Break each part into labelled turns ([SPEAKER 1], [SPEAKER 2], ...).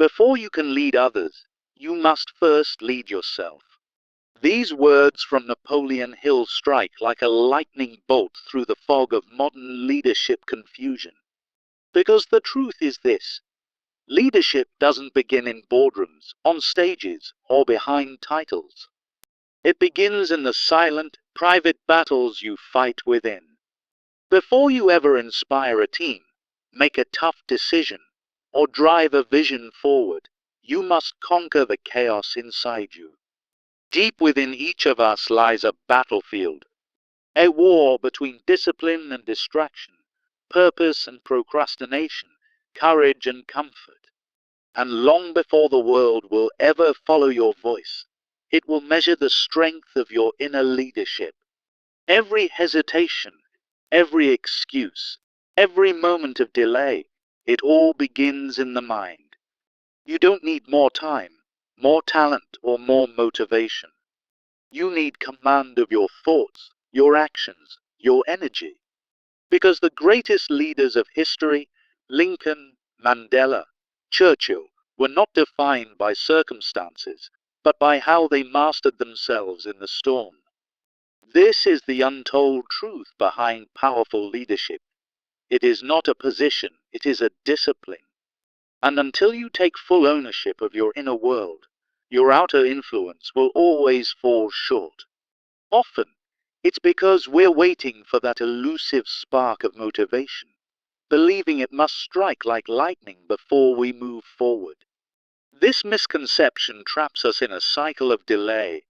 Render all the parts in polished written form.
[SPEAKER 1] Before you can lead others, you must first lead yourself. These words from Napoleon Hill strike like a lightning bolt through the fog of modern leadership confusion. Because the truth is this: leadership doesn't begin in boardrooms, on stages, or behind titles. It begins in the silent, private battles you fight within. Before you ever inspire a team, make a tough decision, or drive a vision forward, you must conquer the chaos inside you. Deep within each of us lies a battlefield, a war between discipline and distraction, purpose and procrastination, courage and comfort. And long before the world will ever follow your voice, it will measure the strength of your inner leadership. Every hesitation, every excuse, every moment of delay, it all begins in the mind. You don't need more time, more talent, or more motivation. You need command of your thoughts, your actions, your energy. Because the greatest leaders of history, Lincoln, Mandela, Churchill, were not defined by circumstances, but by how they mastered themselves in the storm. This is the untold truth behind powerful leadership. It is not a position, it is a discipline. And until you take full ownership of your inner world, your outer influence will always fall short. Often, it's because we're waiting for that elusive spark of motivation, believing it must strike like lightning before we move forward. This misconception traps us in a cycle of delay,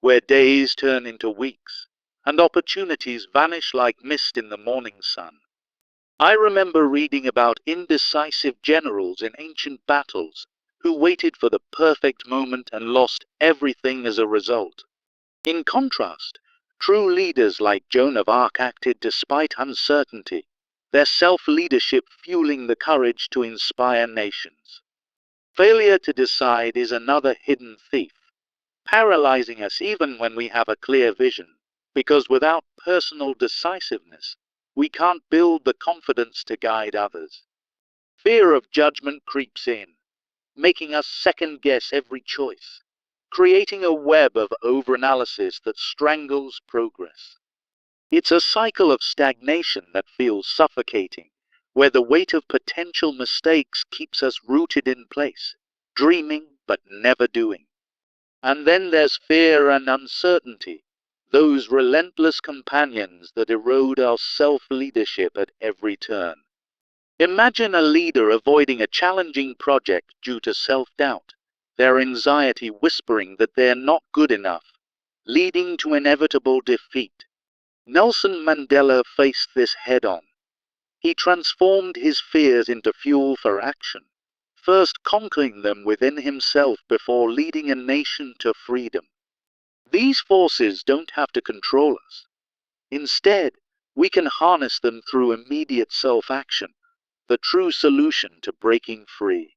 [SPEAKER 1] where days turn into weeks, and opportunities vanish like mist in the morning sun. I remember reading about indecisive generals in ancient battles who waited for the perfect moment and lost everything as a result. In contrast, true leaders like Joan of Arc acted despite uncertainty, their self-leadership fueling the courage to inspire nations. Failure to decide is another hidden thief, paralyzing us even when we have a clear vision, because without personal decisiveness, we can't build the confidence to guide others. Fear of judgment creeps in, making us second-guess every choice, creating a web of overanalysis that strangles progress. It's a cycle of stagnation that feels suffocating, where the weight of potential mistakes keeps us rooted in place, dreaming but never doing. And then there's fear and uncertainty, those relentless companions that erode our self-leadership at every turn. Imagine a leader avoiding a challenging project due to self-doubt, their anxiety whispering that they're not good enough, leading to inevitable defeat. Nelson Mandela faced this head-on. He transformed his fears into fuel for action, first conquering them within himself before leading a nation to freedom. These forces don't have to control us. Instead, we can harness them through immediate self-action, the true solution to breaking free.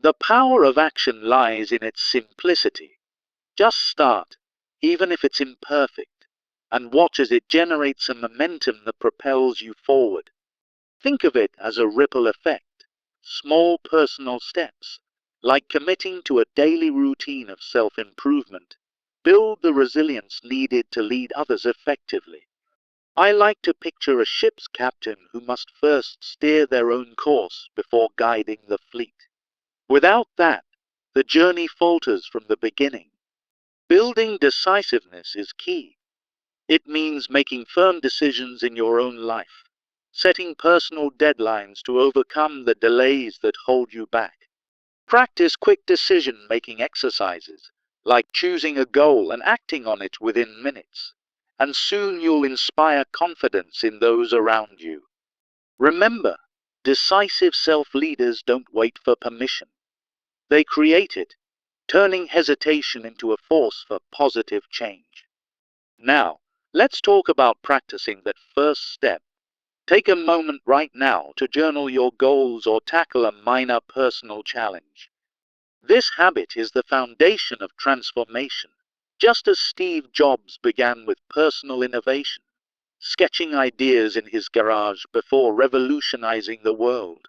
[SPEAKER 1] The power of action lies in its simplicity. Just start, even if it's imperfect, and watch as it generates a momentum that propels you forward. Think of it as a ripple effect, small personal steps, like committing to a daily routine of self-improvement, build the resilience needed to lead others effectively. I like to picture a ship's captain who must first steer their own course before guiding the fleet. Without that, the journey falters from the beginning. Building decisiveness is key. It means making firm decisions in your own life, setting personal deadlines to overcome the delays that hold you back. Practice quick decision-making exercises, like choosing a goal and acting on it within minutes, and soon you'll inspire confidence in those around you. Remember, decisive self-leaders don't wait for permission. They create it, turning hesitation into a force for positive change. Now, let's talk about practicing that first step. Take a moment right now to journal your goals or tackle a minor personal challenge. This habit is the foundation of transformation, just as Steve Jobs began with personal innovation, sketching ideas in his garage before revolutionizing the world.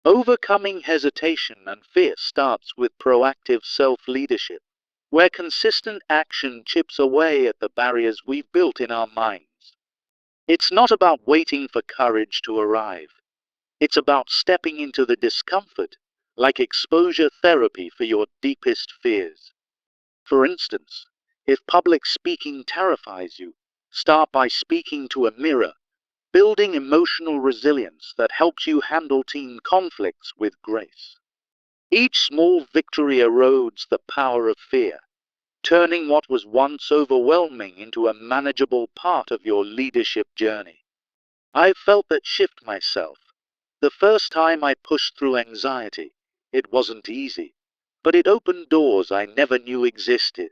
[SPEAKER 1] Overcoming hesitation and fear starts with proactive self-leadership, where consistent action chips away at the barriers we've built in our minds. It's not about waiting for courage to arrive. It's about stepping into the discomfort, like exposure therapy for your deepest fears. For instance, if public speaking terrifies you, start by speaking to a mirror, building emotional resilience that helps you handle teen conflicts with grace. Each small victory erodes the power of fear, turning what was once overwhelming into a manageable part of your leadership journey. I've felt that shift myself. The first time I pushed through anxiety, it wasn't easy, but it opened doors I never knew existed.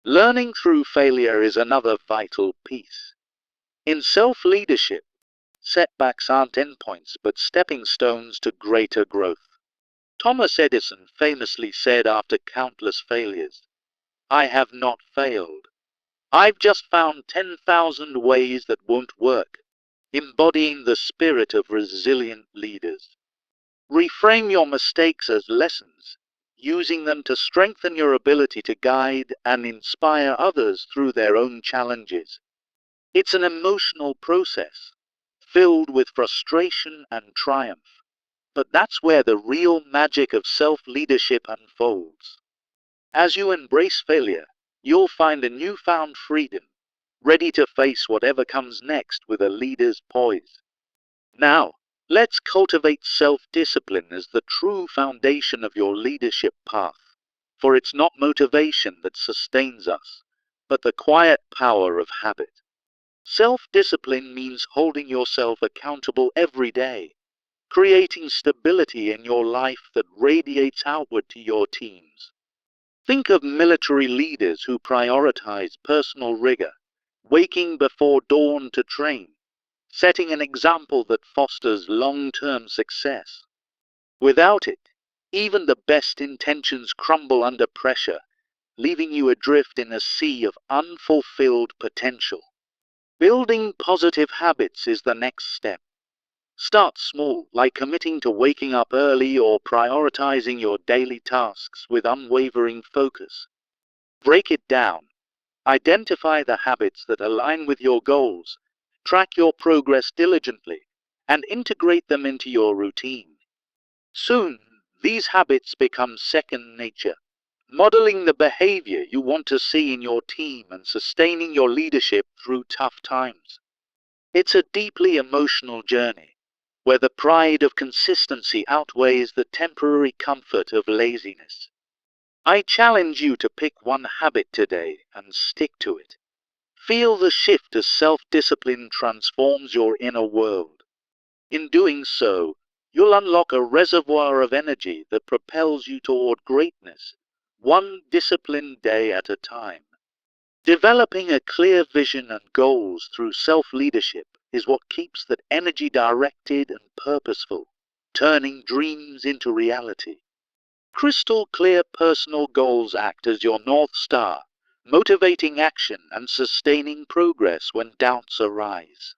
[SPEAKER 1] Learning through failure is another vital piece. In self-leadership, setbacks aren't endpoints but stepping stones to greater growth. Thomas Edison famously said after countless failures, "I have not failed. I've just found 10,000 ways that won't work," embodying the spirit of resilient leaders. Reframe your mistakes as lessons, using them to strengthen your ability to guide and inspire others through their own challenges. It's an emotional process, filled with frustration and triumph, but that's where the real magic of self-leadership unfolds. As you embrace failure, you'll find a newfound freedom, ready to face whatever comes next with a leader's poise. Now, let's cultivate self-discipline as the true foundation of your leadership path. For it's not motivation that sustains us, but the quiet power of habit. Self-discipline means holding yourself accountable every day, creating stability in your life that radiates outward to your teams. Think of military leaders who prioritize personal rigor, waking before dawn to train, setting an example that fosters long-term success. Without it, even the best intentions crumble under pressure, leaving you adrift in a sea of unfulfilled potential. Building positive habits is the next step. Start small, like committing to waking up early or prioritizing your daily tasks with unwavering focus. Break it down. Identify the habits that align with your goals, track your progress diligently, and integrate them into your routine. Soon, these habits become second nature, modeling the behavior you want to see in your team and sustaining your leadership through tough times. It's a deeply emotional journey, where the pride of consistency outweighs the temporary comfort of laziness. I challenge you to pick one habit today and stick to it. Feel the shift as self-discipline transforms your inner world. In doing so, you'll unlock a reservoir of energy that propels you toward greatness, one disciplined day at a time. Developing a clear vision and goals through self-leadership is what keeps that energy directed and purposeful, turning dreams into reality. Crystal clear personal goals act as your North Star, motivating action and sustaining progress when doubts arise.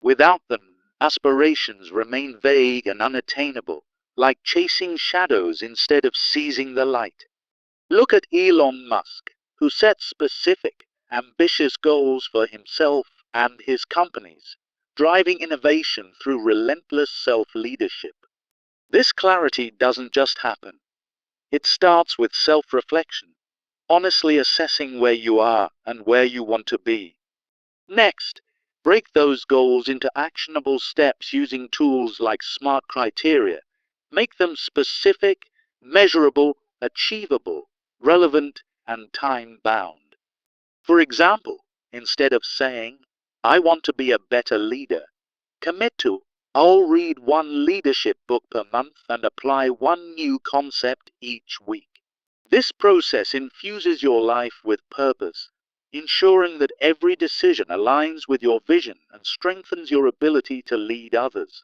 [SPEAKER 1] Without them, aspirations remain vague and unattainable, like chasing shadows instead of seizing the light. Look at Elon Musk, who sets specific, ambitious goals for himself and his companies, driving innovation through relentless self-leadership. This clarity doesn't just happen. It starts with self-reflection, honestly assessing where you are and where you want to be. Next, break those goals into actionable steps using tools like SMART criteria. Make them specific, measurable, achievable, relevant, and time-bound. For example, instead of saying, "I want to be a better leader," commit to, "I'll read one leadership book per month and apply one new concept each week." This process infuses your life with purpose, ensuring that every decision aligns with your vision and strengthens your ability to lead others.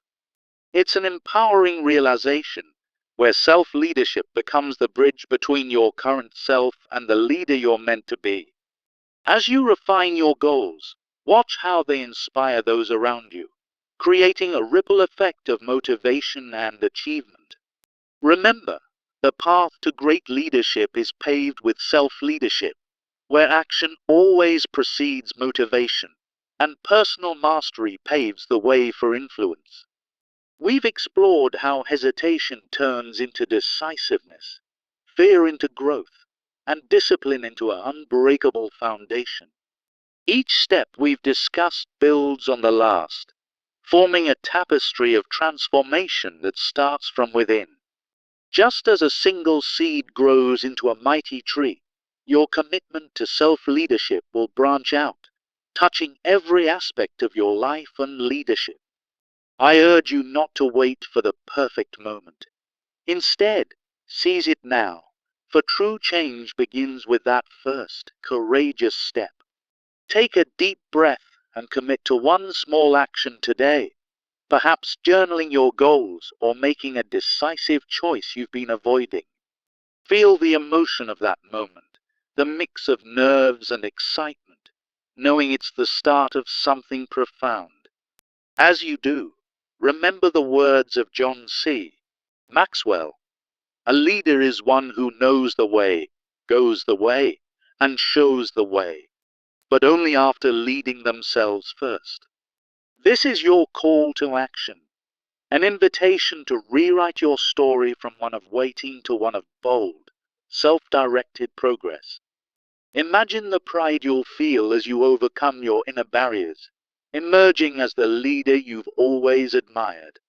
[SPEAKER 1] It's an empowering realization, where self-leadership becomes the bridge between your current self and the leader you're meant to be. As you refine your goals, watch how they inspire those around you. creating a ripple effect of motivation and achievement. Remember, the path to great leadership is paved with self-leadership, where action always precedes motivation, and personal mastery paves the way for influence. We've explored how hesitation turns into decisiveness, fear into growth, and discipline into an unbreakable foundation. Each step we've discussed builds on the last, forming a tapestry of transformation that starts from within. Just as a single seed grows into a mighty tree, your commitment to self-leadership will branch out, touching every aspect of your life and leadership. I urge you not to wait for the perfect moment. Instead, seize it now, for true change begins with that first, courageous step. Take a deep breath and commit to one small action today, perhaps journaling your goals or making a decisive choice you've been avoiding. Feel the emotion of that moment, the mix of nerves and excitement, knowing it's the start of something profound. As you do, remember the words of John C. Maxwell: "A leader is one who knows the way, goes the way, and shows the way, but only after leading themselves first." This is your call to action, an invitation to rewrite your story from one of waiting to one of bold, self-directed progress. Imagine the pride you'll feel as you overcome your inner barriers, emerging as the leader you've always admired.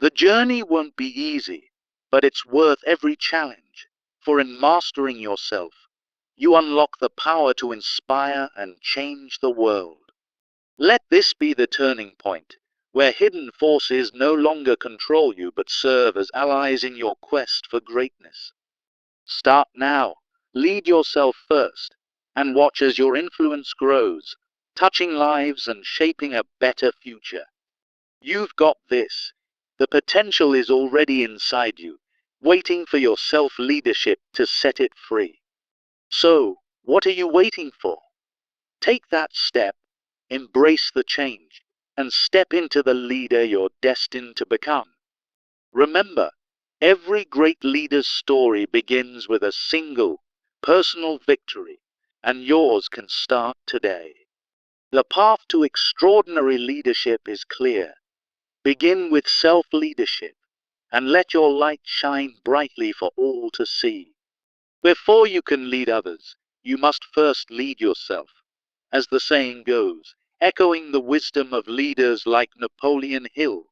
[SPEAKER 1] The journey won't be easy, but it's worth every challenge, for in mastering yourself, you unlock the power to inspire and change the world. Let this be the turning point, where hidden forces no longer control you but serve as allies in your quest for greatness. Start now, lead yourself first, and watch as your influence grows, touching lives and shaping a better future. You've got this. The potential is already inside you, waiting for your self-leadership to set it free. So, what are you waiting for? Take that step, embrace the change, and step into the leader you're destined to become. Remember, every great leader's story begins with a single, personal victory, and yours can start today. The path to extraordinary leadership is clear. Begin with self-leadership, and let your light shine brightly for all to see. Before you can lead others, you must first lead yourself, as the saying goes, echoing the wisdom of leaders like Napoleon Hill.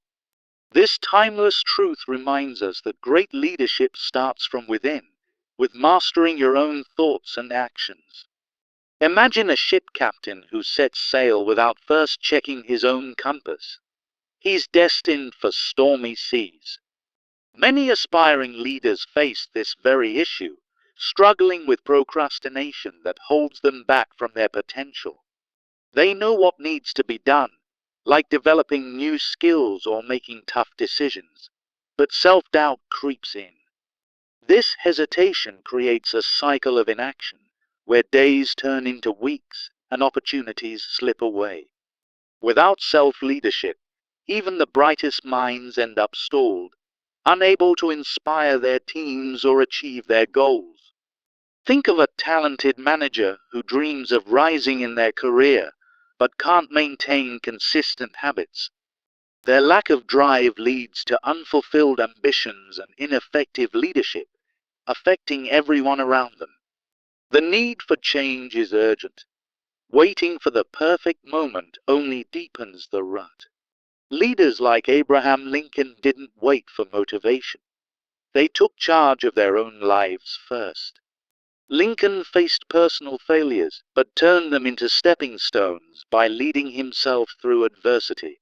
[SPEAKER 1] This timeless truth reminds us that great leadership starts from within, with mastering your own thoughts and actions. Imagine a ship captain who sets sail without first checking his own compass. He's destined for stormy seas. Many aspiring leaders face this very issue, struggling with procrastination that holds them back from their potential. They know what needs to be done, like developing new skills or making tough decisions, but self-doubt creeps in. This hesitation creates a cycle of inaction, where days turn into weeks and opportunities slip away. Without self-leadership, even the brightest minds end up stalled, unable to inspire their teams or achieve their goals. Think of a talented manager who dreams of rising in their career, but can't maintain consistent habits. Their lack of drive leads to unfulfilled ambitions and ineffective leadership, affecting everyone around them. The need for change is urgent. Waiting for the perfect moment only deepens the rut. Leaders like Abraham Lincoln didn't wait for motivation. They took charge of their own lives first. Lincoln faced personal failures, but turned them into stepping stones by leading himself through adversity.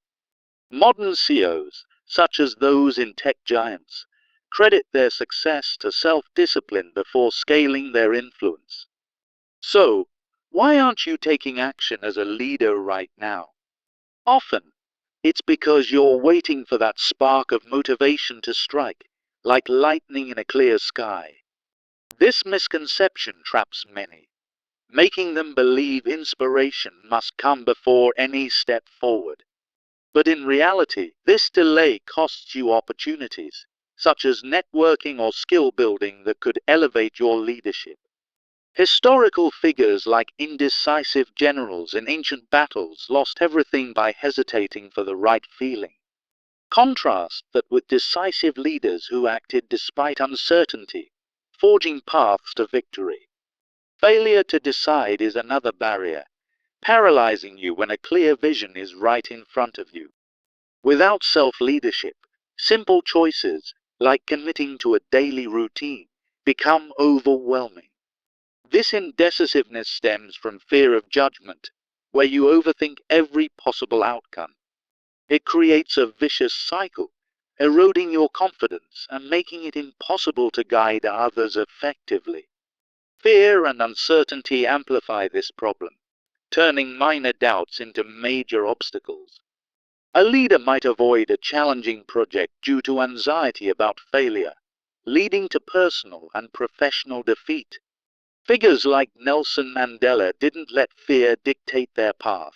[SPEAKER 1] Modern CEOs, such as those in tech giants, credit their success to self-discipline before scaling their influence. So, why aren't you taking action as a leader right now? Often, it's because you're waiting for that spark of motivation to strike, like lightning in a clear sky. This misconception traps many, making them believe inspiration must come before any step forward. But in reality, this delay costs you opportunities, such as networking or skill building that could elevate your leadership. Historical figures like indecisive generals in ancient battles lost everything by hesitating for the right feeling. Contrast that with decisive leaders who acted despite uncertainty, forging paths to victory. Failure to decide is another barrier, paralyzing you when a clear vision is right in front of you. Without self-leadership, simple choices, like committing to a daily routine, become overwhelming. This indecisiveness stems from fear of judgment, where you overthink every possible outcome. It creates a vicious cycle, eroding your confidence and making it impossible to guide others effectively. Fear and uncertainty amplify this problem, turning minor doubts into major obstacles. A leader might avoid a challenging project due to anxiety about failure, leading to personal and professional defeat. Figures like Nelson Mandela didn't let fear dictate their path.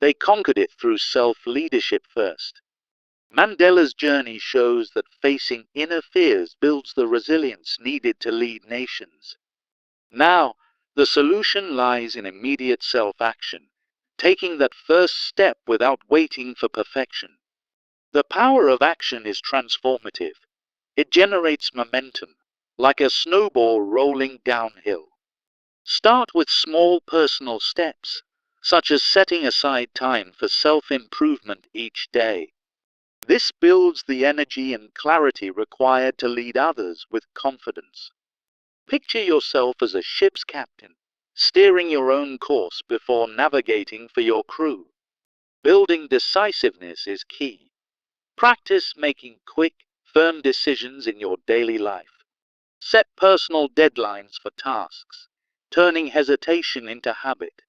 [SPEAKER 1] They conquered it through self-leadership first. Mandela's journey shows that facing inner fears builds the resilience needed to lead nations. Now, the solution lies in immediate self-action, taking that first step without waiting for perfection. The power of action is transformative. It generates momentum, like a snowball rolling downhill. Start with small personal steps, such as setting aside time for self-improvement each day. This builds the energy and clarity required to lead others with confidence. Picture yourself as a ship's captain, steering your own course before navigating for your crew. Building decisiveness is key. Practice making quick, firm decisions in your daily life. Set personal deadlines for tasks, turning hesitation into habit.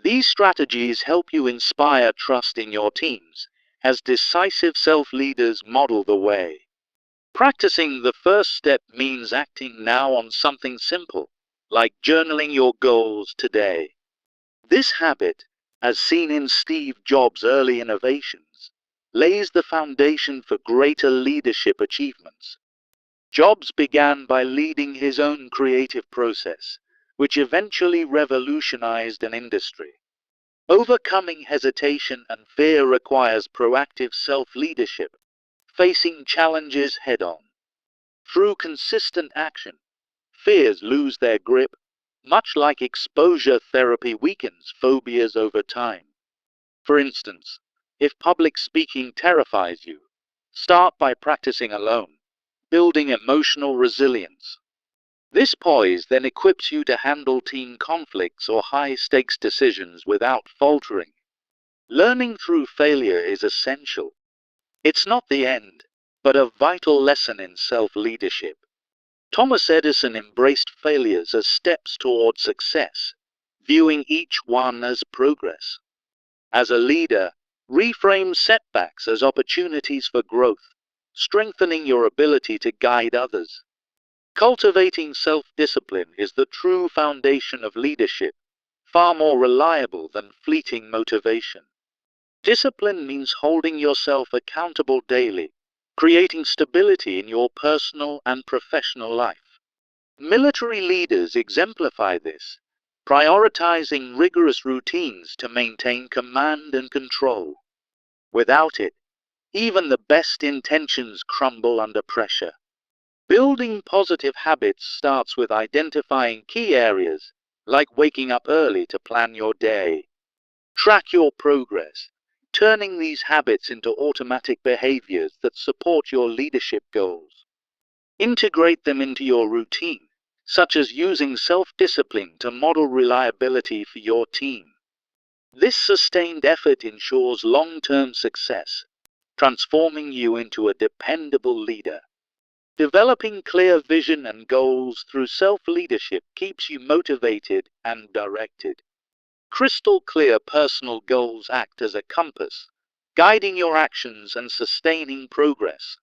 [SPEAKER 1] These strategies help you inspire trust in your teams, as decisive self-leaders model the way. Practicing the first step means acting now on something simple, like journaling your goals today. This habit, as seen in Steve Jobs' early innovations, lays the foundation for greater leadership achievements. Jobs began by leading his own creative process, which eventually revolutionized an industry. Overcoming hesitation and fear requires proactive self-leadership, facing challenges head-on. Through consistent action, fears lose their grip, much like exposure therapy weakens phobias over time. For instance, if public speaking terrifies you, start by practicing alone, building emotional resilience. This poise then equips you to handle team conflicts or high-stakes decisions without faltering. Learning through failure is essential. It's not the end, but a vital lesson in self-leadership. Thomas Edison embraced failures as steps toward success, viewing each one as progress. As a leader, reframe setbacks as opportunities for growth, strengthening your ability to guide others. Cultivating self-discipline is the true foundation of leadership, far more reliable than fleeting motivation. Discipline means holding yourself accountable daily, creating stability in your personal and professional life. Military leaders exemplify this, prioritizing rigorous routines to maintain command and control. Without it, even the best intentions crumble under pressure. Building positive habits starts with identifying key areas, like waking up early to plan your day. Track your progress, turning these habits into automatic behaviors that support your leadership goals. Integrate them into your routine, such as using self-discipline to model reliability for your team. This sustained effort ensures long-term success, transforming you into a dependable leader. Developing clear vision and goals through self-leadership keeps you motivated and directed. Crystal clear personal goals act as a compass, guiding your actions and sustaining progress.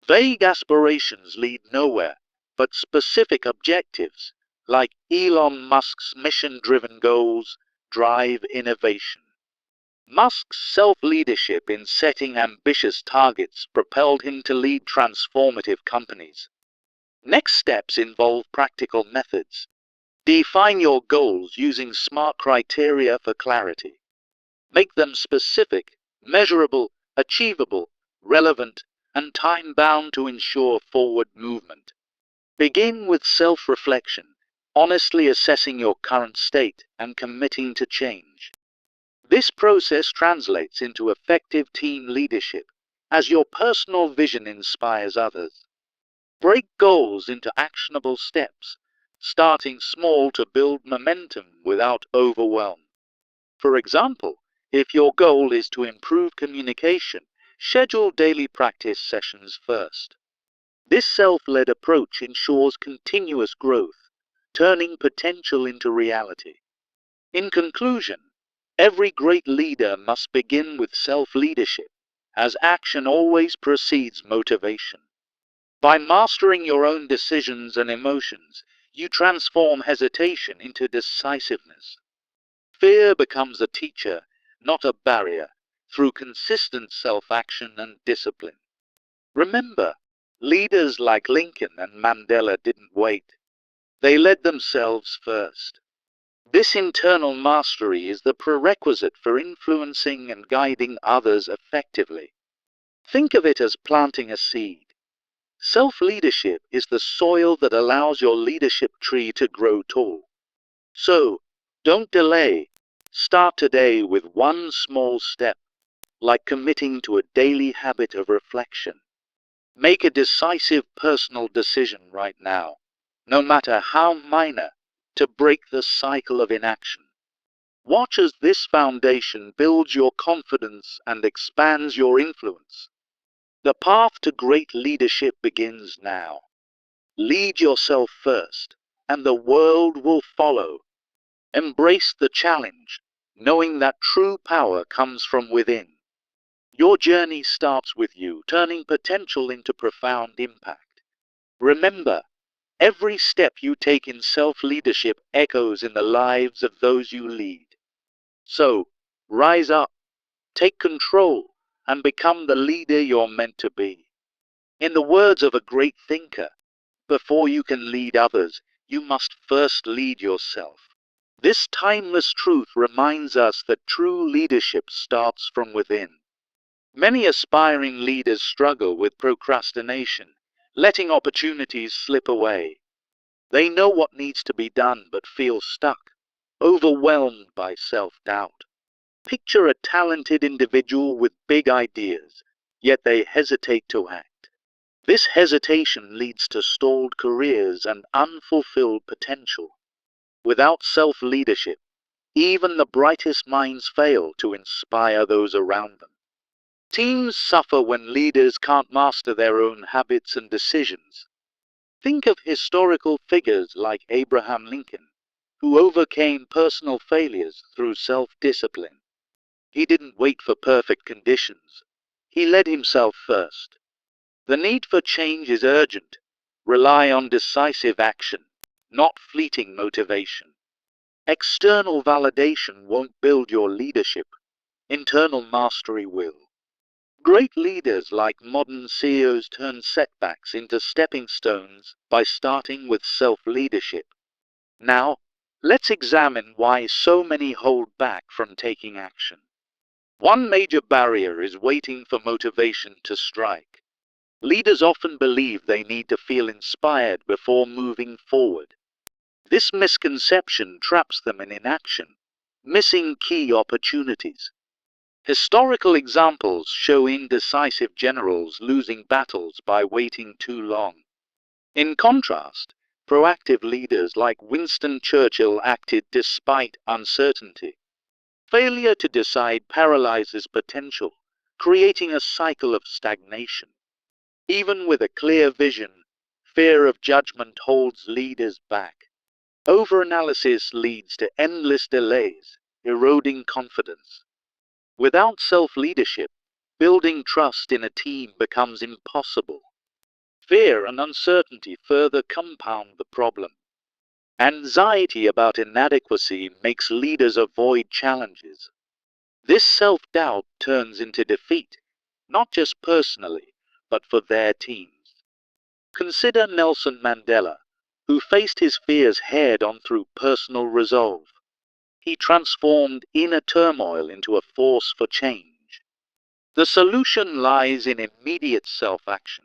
[SPEAKER 1] Vague aspirations lead nowhere, but specific objectives, like Elon Musk's mission-driven goals, drive innovation. Musk's self-leadership in setting ambitious targets propelled him to lead transformative companies. Next steps involve practical methods. Define your goals using SMART criteria for clarity. Make them specific, measurable, achievable, relevant, and time-bound to ensure forward movement. Begin with self-reflection, honestly assessing your current state and committing to change. This process translates into effective team leadership as your personal vision inspires others. Break goals into actionable steps, starting small to build momentum without overwhelm. For example, if your goal is to improve communication, schedule daily practice sessions first. This self-led approach ensures continuous growth, turning potential into reality. In conclusion, every great leader must begin with self-leadership, as action always precedes motivation. By mastering your own decisions and emotions, you transform hesitation into decisiveness. Fear becomes a teacher, not a barrier, through consistent self-action and discipline. Remember, leaders like Lincoln and Mandela didn't wait. They led themselves first. This internal mastery is the prerequisite for influencing and guiding others effectively. Think of it as planting a seed. Self-leadership is the soil that allows your leadership tree to grow tall. So, don't delay. Start today with one small step, like committing to a daily habit of reflection. Make a decisive personal decision right now, no matter how minor, to break the cycle of inaction. Watch as this foundation builds your confidence and expands your influence. The path to great leadership begins now. Lead yourself first, and the world will follow. Embrace the challenge, knowing that true power comes from within. Your journey starts with you, turning potential into profound impact. Remember, every step you take in self-leadership echoes in the lives of those you lead. So, rise up, take control, and become the leader you're meant to be. In the words of a great thinker, before you can lead others, you must first lead yourself. This timeless truth reminds us that true leadership starts from within. Many aspiring leaders struggle with procrastination, letting opportunities slip away. They know what needs to be done but feel stuck, overwhelmed by self-doubt. Picture a talented individual with big ideas, yet they hesitate to act. This hesitation leads to stalled careers and unfulfilled potential. Without self-leadership, even the brightest minds fail to inspire those around them. Teams suffer when leaders can't master their own habits and decisions. Think of historical figures like Abraham Lincoln, who overcame personal failures through self-discipline. He didn't wait for perfect conditions. He led himself first. The need for change is urgent. Rely on decisive action, not fleeting motivation. External validation won't build your leadership. Internal mastery will. Great leaders like modern CEOs turn setbacks into stepping stones by starting with self-leadership. Now, let's examine why so many hold back from taking action. One major barrier is waiting for motivation to strike. Leaders often believe they need to feel inspired before moving forward. This misconception traps them in inaction, missing key opportunities. Historical examples show indecisive generals losing battles by waiting too long. In contrast, proactive leaders like Winston Churchill acted despite uncertainty. Failure to decide paralyzes potential, creating a cycle of stagnation. Even with a clear vision, fear of judgment holds leaders back. Overanalysis leads to endless delays, eroding confidence. Without self-leadership, building trust in a team becomes impossible. Fear and uncertainty further compound the problem. Anxiety about inadequacy makes leaders avoid challenges. This self-doubt turns into defeat, not just personally, but for their teams. Consider Nelson Mandela, who faced his fears head-on through personal resolve. He transformed inner turmoil into a force for change. The solution lies in immediate self-action.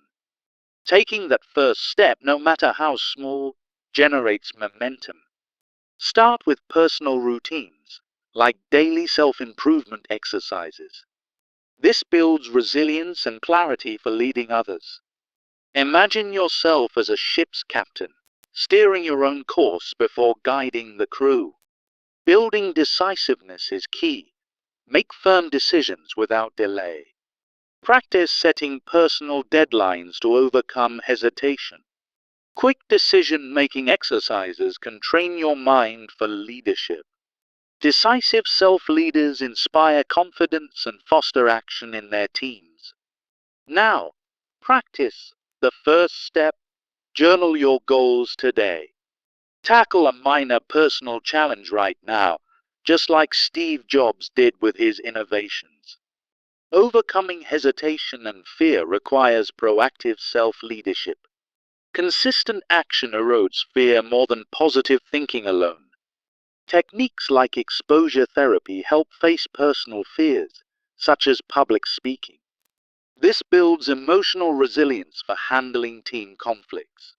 [SPEAKER 1] Taking that first step, no matter how small, generates momentum. Start with personal routines, like daily self-improvement exercises. This builds resilience and clarity for leading others. Imagine yourself as a ship's captain, steering your own course before guiding the crew. Building decisiveness is key. Make firm decisions without delay. Practice setting personal deadlines to overcome hesitation. Quick decision-making exercises can train your mind for leadership. Decisive self-leaders inspire confidence and foster action in their teams. Now, practice the first step. Journal your goals today. Tackle a minor personal challenge right now, just like Steve Jobs did with his innovations. Overcoming hesitation and fear requires proactive self-leadership. Consistent action erodes fear more than positive thinking alone. Techniques like exposure therapy help face personal fears, such as public speaking. This builds emotional resilience for handling team conflicts.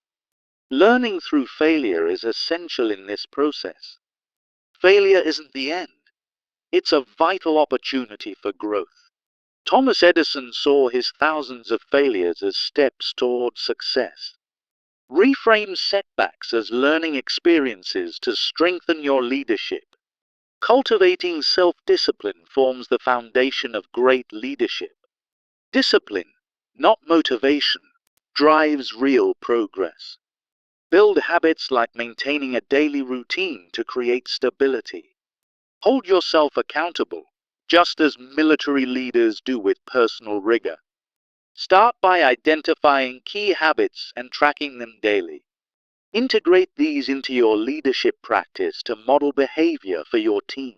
[SPEAKER 1] Learning through failure is essential in this process. Failure isn't the end. It's a vital opportunity for growth. Thomas Edison saw his thousands of failures as steps toward success. Reframe setbacks as learning experiences to strengthen your leadership. Cultivating self-discipline forms the foundation of great leadership. Discipline, not motivation, drives real progress. Build habits like maintaining a daily routine to create stability. Hold yourself accountable, just as military leaders do with personal rigor. Start by identifying key habits and tracking them daily. Integrate these into your leadership practice to model behavior for your team.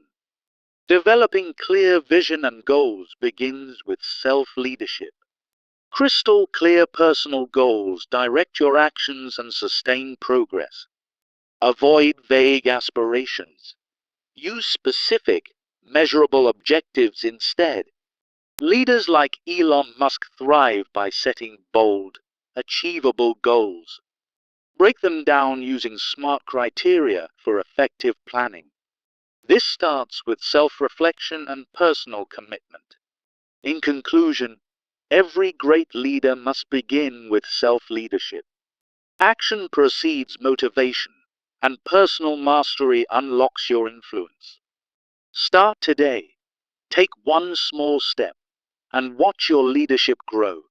[SPEAKER 1] Developing clear vision and goals begins with self-leadership. Crystal clear personal goals direct your actions and sustain progress. Avoid vague aspirations. Use specific, measurable objectives instead. Leaders like Elon Musk thrive by setting bold, achievable goals. Break them down using SMART criteria for effective planning. This starts with self-reflection and personal commitment. In conclusion, every great leader must begin with self-leadership. Action precedes motivation, and personal mastery unlocks your influence. Start today. Take one small step, and watch your leadership grow.